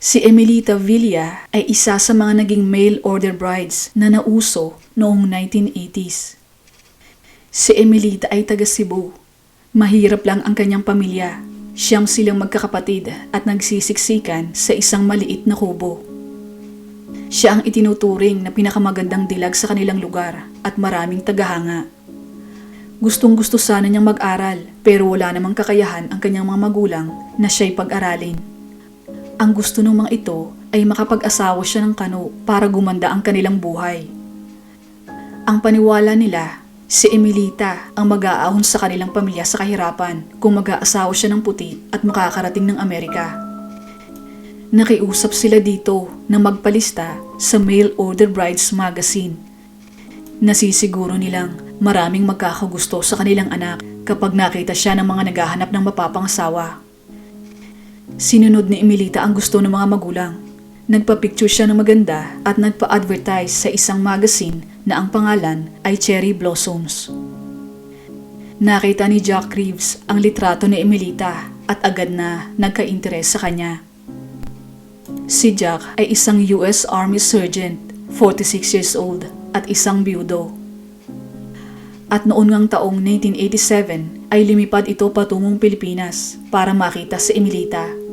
Si Emilita Villa ay isa sa mga naging mail order brides na nauso noong 1980s. Si Emilita ay taga Cebu. Mahirap lang ang kanyang pamilya. Siyam silang magkakapatid at nagsisiksikan sa isang maliit na kubo. Siya ang itinuturing na pinakamagandang dilag sa kanilang lugar at maraming tagahanga. Gustong-gusto sana niyang mag-aral pero wala namang kakayahan ang kanyang mga magulang na siya'y pag-aralin. Ang gusto ng mga ito ay makapag-asawa siya ng kano para gumanda ang kanilang buhay. Ang paniwala nila, si Emilita ang mag-aahon sa kanilang pamilya sa kahirapan kung mag-aasawa siya ng puti at makakarating ng Amerika. Nakiusap sila dito na magpalista sa Mail Order Brides Magazine. Nasisiguro nilang maraming magkakagusto sa kanilang anak kapag nakita siya ng mga naghahanap ng mapapangasawa. Sinunod ni Emilita ang gusto ng mga magulang. Nagpa-picture siya ng maganda at nagpa-advertise sa isang magazine na ang pangalan ay Cherry Blossoms. Nakita ni Jack Reeves ang litrato ni Emilita at agad na nagka-interes sa kanya. Si Jack ay isang US Army Sergeant, 46 years old at isang biyudo. At noon ngang taong 1987 ay lumipad ito patungong Pilipinas para makita si Emilita.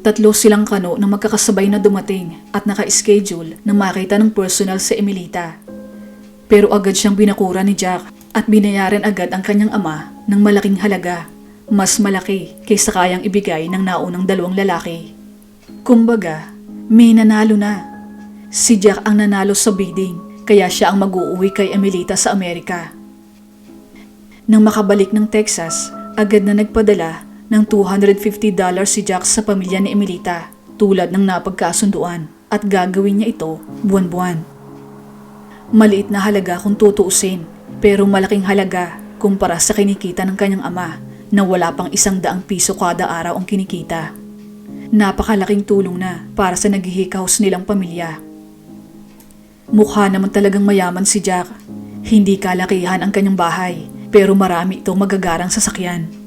Tatlo silang kano na magkakasabay na dumating at naka-schedule na makita ng personal si Emilita. Pero agad siyang binakura ni Jack at binayaran agad ang kanyang ama ng malaking halaga, mas malaki kaysa kayang ibigay ng naunang dalawang lalaki. Kumbaga, may nanalo na. Si Jack ang nanalo sa bidding, kaya siya ang mag-uuwi kay Emilita sa Amerika. Nang makabalik ng Texas, agad na nagpadala ng $250 si Jack sa pamilya ni Emilita tulad ng napagkasunduan at gagawin niya ito buwan-buwan. Maliit na halaga kung tutuusin pero malaking halaga kumpara sa kinikita ng kanyang ama na wala pang $100 kada araw ang kinikita. Napakalaking tulong na para sa naghihikaos nilang pamilya. Mukha naman talagang mayaman si Jack. Hindi kalakihan ang kanyang bahay pero marami itong magagarang sasakyan.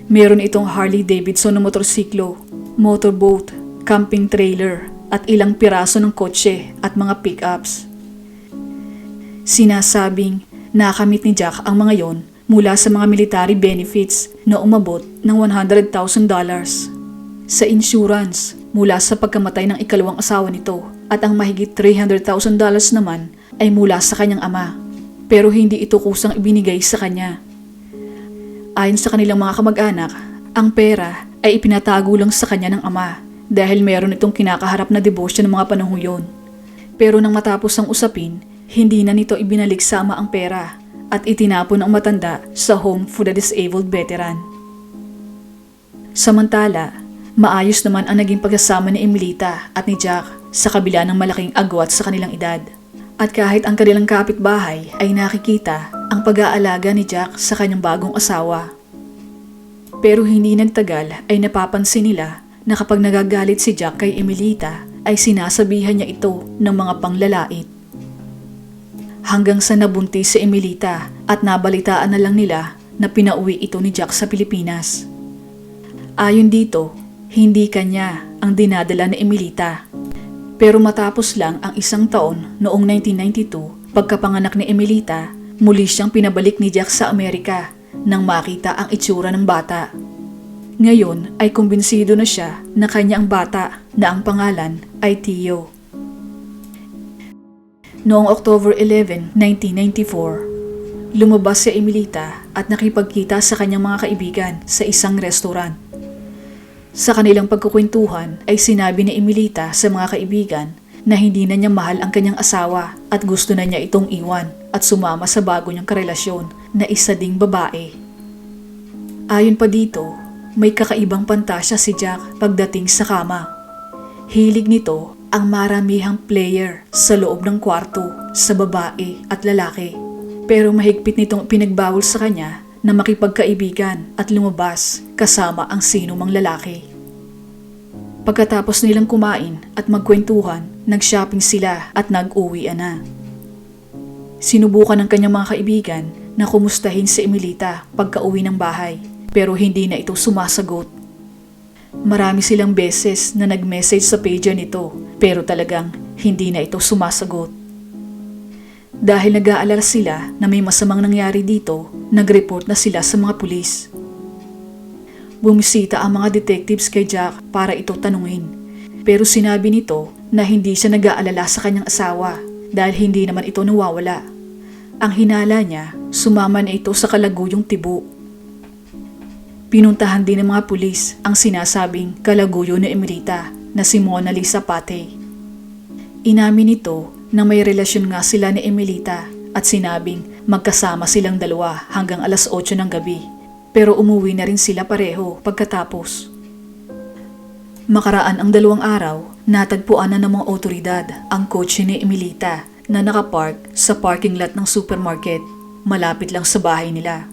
Meron itong Harley Davidson na motorsiklo, motorboat, camping trailer at ilang piraso ng kotse at mga pick-ups. Sinasabing nakamit ni Jack ang mga yon mula sa mga military benefits na umabot ng $100,000. Sa insurance mula sa pagkamatay ng ikalawang asawa nito at ang mahigit $300,000 naman ay mula sa kanyang ama. Pero hindi ito kusang ibinigay sa kanya. Ayon sa kanilang mga kamag-anak, ang pera ay ipinatago lang sa kanya ng ama dahil meron itong kinakaharap na debosyo ng mga panahong yun. Pero nang matapos ang usapin, hindi na nito ibinalik sa ama ang pera at itinapon ang matanda sa Home for the Disabled Veteran. Samantala, maayos naman ang naging pagkasama ni Emilita at ni Jack sa kabila ng malaking agwat sa kanilang edad. At kahit ang kanilang kapitbahay ay nakikita ang pag-aalaga ni Jack sa kanyang bagong asawa. Pero hindi nagtagal ay napapansin nila na kapag nagagalit si Jack kay Emilita ay sinasabihan niya ito ng mga panglalait. Hanggang sa nabuntis si Emilita at nabalitaan na lang nila na pinauwi ito ni Jack sa Pilipinas. Ayon dito, hindi kanya ang dinadala ni Emilita. Pero matapos lang ang isang taon noong 1992, pagkapanganak ni Emilita, muli siyang pinabalik ni Jack sa Amerika nang makita ang itsura ng bata. Ngayon ay kumbinsido na siya na kanya ang bata na ang pangalan ay Tio. Noong October 11, 1994, lumabas si Emilita at nakipagkita sa kanyang mga kaibigan sa isang restaurant. Sa kanilang pagkukwentuhan ay sinabi ni Emilita sa mga kaibigan na hindi na niya mahal ang kanyang asawa at gusto na niya itong iwan at sumama sa bago niyang karelasyon na isa ding babae. Ayon pa dito, may kakaibang pantasya si Jack pagdating sa kama. Hilig nito ang maramihang player sa loob ng kwarto sa babae at lalaki. Pero mahigpit nitong pinagbawal sa kanya na makipagkaibigan at lumabas kasama ang sinumang lalaki. Pagkatapos nilang kumain at magkwentuhan, nag-shopping sila at nag-uwian na. Sinubukan ng kanyang mga kaibigan na kumustahin si Emilita pagka-uwi ng bahay pero hindi na ito sumasagot. Marami silang beses na nag-message sa pager nito pero talagang hindi na ito sumasagot. Dahil nag-aalala sila na may masamang nangyari dito, nag-report na sila sa mga pulis. Bumisita ang mga detectives kay Jack para ito tanungin. Pero sinabi nito na hindi siya nag-aalala sa kanyang asawa dahil hindi naman ito nawawala. Ang hinala niya, sumama na ito sa kalaguyong Tibo. Pinuntahan din ng mga pulis ang sinasabing kalaguyo ni Emelita na si Mona Lisa Pate. Inamin nito na may relasyon nga sila ni Emelita at sinabing magkasama silang dalawa hanggang alas 8 ng gabi. Pero umuwi na rin sila pareho pagkatapos. Makaraan ang 2 araw, natagpuan na ng mga otoridad ang kotse ni Emelita na nakapark sa parking lot ng supermarket, malapit lang sa bahay nila.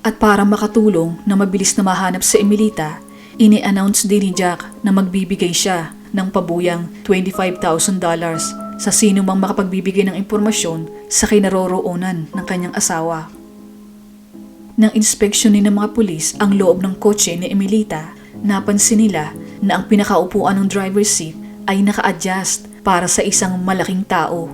At para makatulong na mabilis na mahanap si Emelita, ini-announce din ni Jack na magbibigay siya ng pabuyang $25,000 sa sino mang makapagbibigay ng impormasyon sa kinaroroonan ng kanyang asawa. Nang inspeksyonin ng mga pulis ang loob ng kotse ni Emelita, napansin nila na ang pinakaupuan ng driver's seat ay naka-adjust para sa isang malaking tao.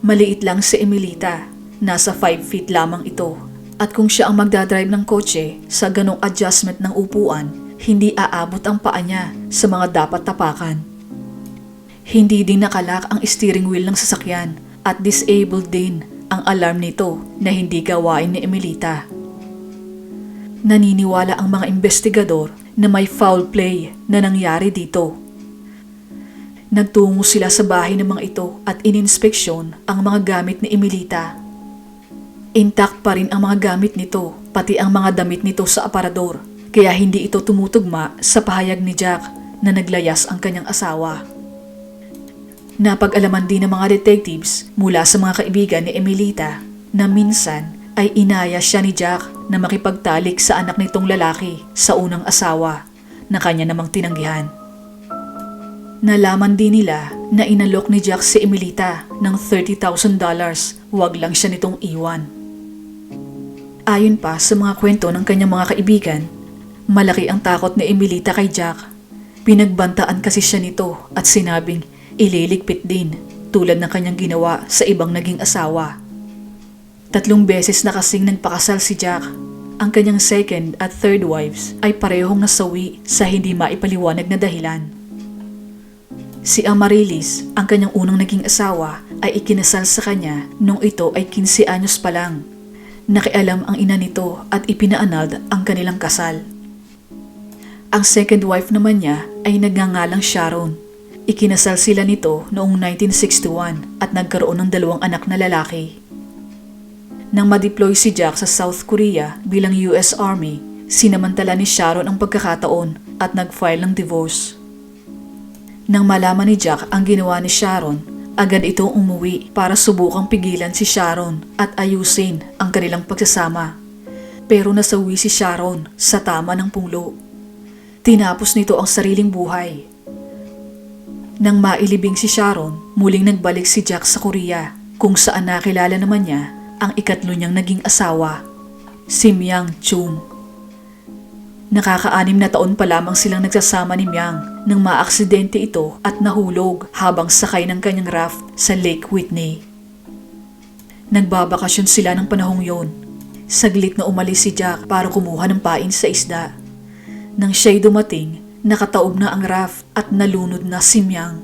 Maliit lang si Emelita, nasa 5 feet lamang ito. At kung siya ang magdadrive ng kotse sa ganong adjustment ng upuan, hindi aabot ang paa niya sa mga dapat tapakan. Hindi din nakalak ang steering wheel ng sasakyan at disabled din ang alarm nito na hindi gawain ni Emelita. Naniniwala ang mga investigador na may foul play na nangyari dito. Nagtungo sila sa bahay ng mga ito at ininspeksyon ang mga gamit ni Emelita. Intact pa rin ang mga gamit nito, pati ang mga damit nito sa aparador, kaya hindi ito tumutugma sa pahayag ni Jack na naglayas ang kanyang asawa. Napag-alaman din ng mga detectives mula sa mga kaibigan ni Emelita na minsan ay inaya siya ni Jack na makipagtalik sa anak nitong lalaki sa unang asawa na kanya namang tinanggihan. Nalaman din nila na inalok ni Jack si Emelita ng $30,000, wag lang siya nitong iwan. Ayon pa sa mga kwento ng kanyang mga kaibigan, malaki ang takot ni Emelita kay Jack. Pinagbantaan kasi siya nito at sinabing ililigpit din tulad ng kanyang ginawa sa ibang naging asawa. 3 beses na kasing nagpakasal si Jack. Ang kanyang second at third wives ay parehong nasawi sa hindi maipaliwanag na dahilan. Si Amarilis, ang kanyang unang naging asawa, ay ikinasal sa kanya nung ito ay 15 anyos pa lang. Nakialam ang ina nito at ipinaanald ang kanilang kasal. Ang second wife naman niya ay nagngangalang Sharon. Ikinasal sila nito noong 1961 at nagkaroon ng 2 anak na lalaki. Nang ma-deploy si Jack sa South Korea bilang US Army, sinamantala ni Sharon ang pagkakataon at nag-file ng divorce. Nang malaman ni Jack ang ginawa ni Sharon, agad itong umuwi para subukang pigilan si Sharon at ayusin ang kanilang pagsasama. Pero nasawi si Sharon sa tama ng punglo. Tinapos nito ang sariling buhay. Nang mailibing si Sharon, muling nagbalik si Jack sa Korea kung saan nakilala naman niya ang ikatlo niyang naging asawa, si Myang Chung. Nakaka-6 na taon pa lamang silang nagsasama ni Myang nang maaksidente ito at nahulog habang sakay ng kanyang raft sa Lake Whitney. Nagbabakasyon sila ng panahong yon. Saglit na umalis si Jack para kumuha ng pain sa isda. Nang siya'y dumating, nakataob na ang raft at nalunod na si Myang.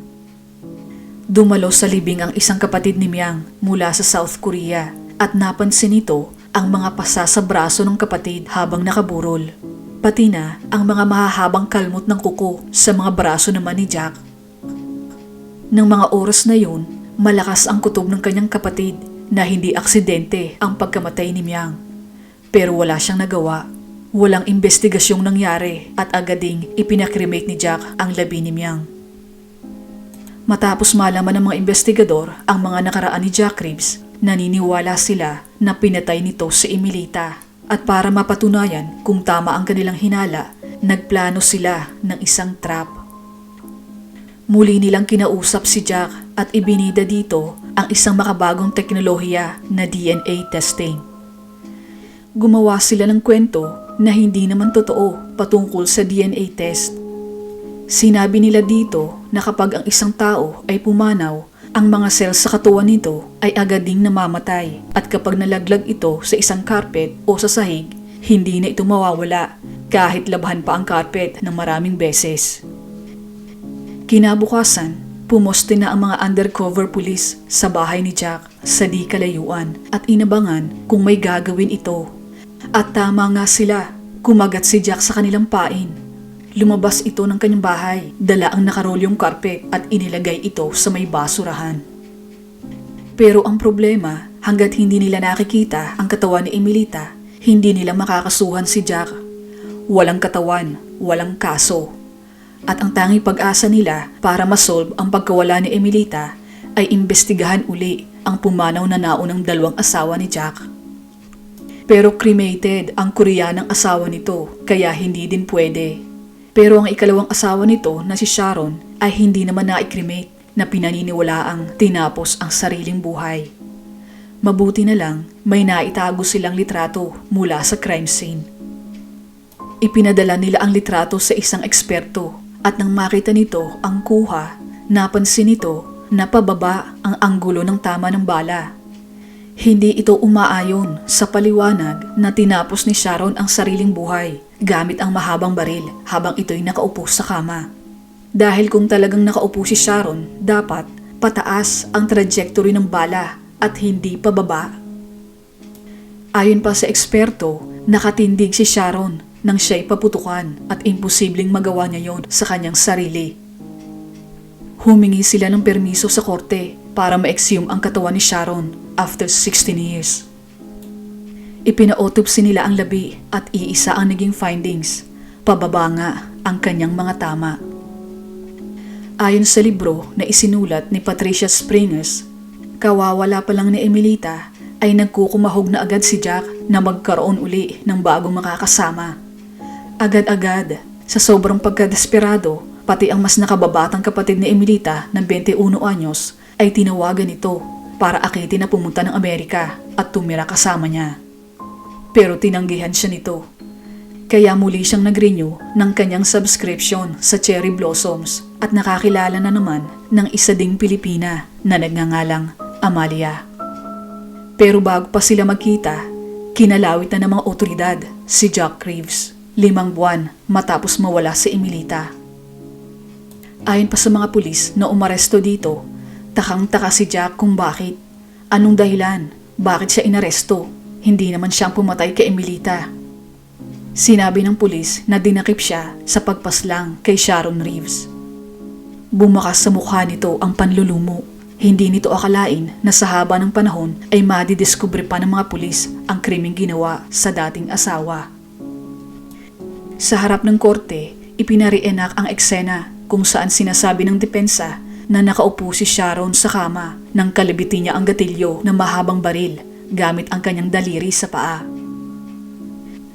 Dumalo sa libing ang isang kapatid ni Myang mula sa South Korea at napansin nito ang mga pasa sa braso ng kapatid habang nakaburol. Pati na ang mga mahahabang kalmot ng kuko sa mga braso naman ni Jack. Nang mga oras na yun, malakas ang kutob ng kanyang kapatid na hindi aksidente ang pagkamatay ni Myang. Pero wala siyang nagawa. Walang investigasyong nangyari at agading ipinakremate ni Jack ang labi ni Myang. Matapos malaman ng mga investigador ang mga nakaraan ni Jack Reeves, naniniwala sila na pinatay nito si Emelita. At para mapatunayan kung tama ang kanilang hinala, nagplano sila ng isang trap. Muli nilang kinausap si Jack at ibinida dito ang isang makabagong teknolohiya na DNA testing. Gumawa sila ng kwento na hindi naman totoo patungkol sa DNA test. Sinabi nila dito na kapag ang isang tao ay pumanaw, ang mga cells sa katawan nito ay agad ding namamatay at kapag nalaglag ito sa isang carpet o sa sahig, hindi na ito mawawala kahit labhan pa ang carpet ng maraming beses. Kinabukasan, pumoste na ang mga undercover police sa bahay ni Jack sa di kalayuan at inabangan kung may gagawin ito. At tama nga sila, kumagat si Jack sa kanilang pain. Lumabas ito ng kanyang bahay, dala ang nakarolyong karpet at inilagay ito sa may basurahan. Pero ang problema, hanggat hindi nila nakikita ang katawan ni Emilita, hindi nila makakasuhan si Jack. Walang katawan, walang kaso. At ang tanging pag-asa nila para masolve ang pagkawala ni Emilita ay imbestigahan uli ang pumanaw na naunang dalawang asawa ni Jack. Pero cremated ang Koreanang asawa nito, kaya hindi din pwede. Pero ang ikalawang asawa nito na si Sharon ay hindi naman na-cremate na pinaniniwalaang tinapos ang sariling buhay. Mabuti na lang may naitago silang litrato mula sa crime scene. Ipinadala nila ang litrato sa isang eksperto at nang makita nito ang kuha, napansin nito na pababa ang anggulo ng tama ng bala. Hindi ito umaayon sa paliwanag na tinapos ni Sharon ang sariling buhay gamit ang mahabang baril habang ito'y nakaupo sa kama. Dahil kung talagang nakaupo si Sharon, dapat pataas ang trajectory ng bala at hindi pababa. Ayon pa sa eksperto, nakatindig si Sharon nang siya'y paputukan at imposibleng magawa niya yon sa kanyang sarili. Humingi sila ng permiso sa korte para ma-exhume ang katawan ni Sharon after 16 years. Ipina-autopsy nila ang labi at iisa ang naging findings. Pababa nga ang kanyang mga tama. Ayon sa libro na isinulat ni Patricia Springers, kawawala pa lang ni Emilita ay nagkukumahog na agad si Jack na magkaroon uli ng bagong makakasama. Agad-agad, sa sobrang pagkadesperado, pati ang mas nakababatang kapatid ni Emilita na 21 anyos ay tinawagan ito para akitin na pumunta ng Amerika at tumira kasama niya. Pero tinanggihan siya nito. Kaya muli siyang nag-renew ng kanyang subscription sa Cherry Blossoms at nakakilala na naman ng isa ding Pilipina na nagngangalang Amalia. Pero bago pa sila magkita, kinalawit na ng mga otoridad si Jack Reeves 5 buwan matapos mawala si Emilita. Ayon pa sa mga pulis na umaresto dito, takang-taka si Jack kung bakit. Anong dahilan? Bakit siya inaresto? Hindi naman siyang pumatay kay Emilita. Sinabi ng pulis na dinakip siya sa pagpaslang kay Sharon Reeves. Bumakas sa mukha nito ang panlulumo. Hindi nito akalain na sa haba ng panahon ay madidiskubre pa ng mga pulis ang krimeng ginawa sa dating asawa. Sa harap ng korte, ipinareenak ang eksena kung saan sinasabi ng depensa na nakaupo si Sharon sa kama nang kalibitin niya ang gatilyo na mahabang baril gamit ang kanyang daliri sa paa.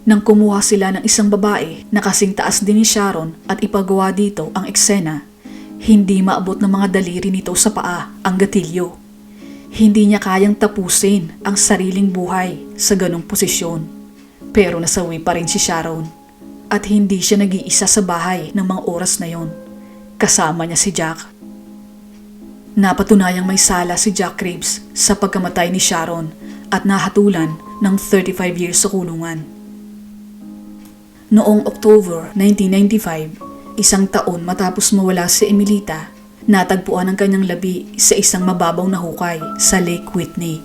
Nang kumuha sila ng isang babae na kasing taas din ni Sharon at ipagawa dito ang eksena, hindi maabot ng mga daliri nito sa paa ang gatilyo. Hindi niya kayang tapusin ang sariling buhay sa ganong posisyon. Pero nasawi pa rin si Sharon at hindi siya nag-iisa sa bahay ng mga oras na yon. Kasama niya si Jack. Napatunayang may sala si Jack Reeves sa pagkamatay ni Sharon at nahatulan ng 35 years sa kulungan. Noong October 1995, isang taon matapos mawala si Emilita, natagpuan ang kanyang labi sa isang mababaw na hukay sa Lake Whitney.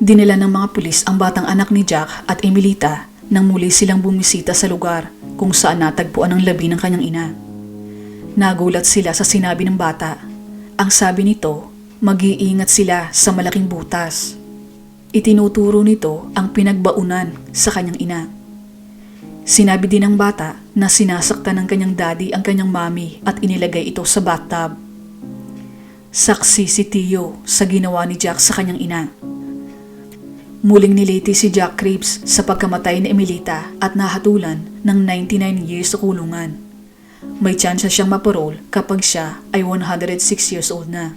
Dinala ng mga pulis ang batang anak ni Jack at Emilita nang muli silang bumisita sa lugar kung saan natagpuan ang labi ng kanyang ina. Nagulat sila sa sinabi ng bata. Ang sabi nito, mag-iingat sila sa malaking butas. Itinuturo nito ang pinagbaunan sa kanyang ina. Sinabi din ng bata na sinasaktan ng kanyang daddy ang kanyang mami at inilagay ito sa bathtub. Saksi si Tio sa ginawa ni Jack sa kanyang ina. Muling niliti si Jack Reeves sa pagkamatay ni Emilita at nahatulan ng 99 years sa kulungan. May tsansa siyang maparol kapag siya ay 106 years old na.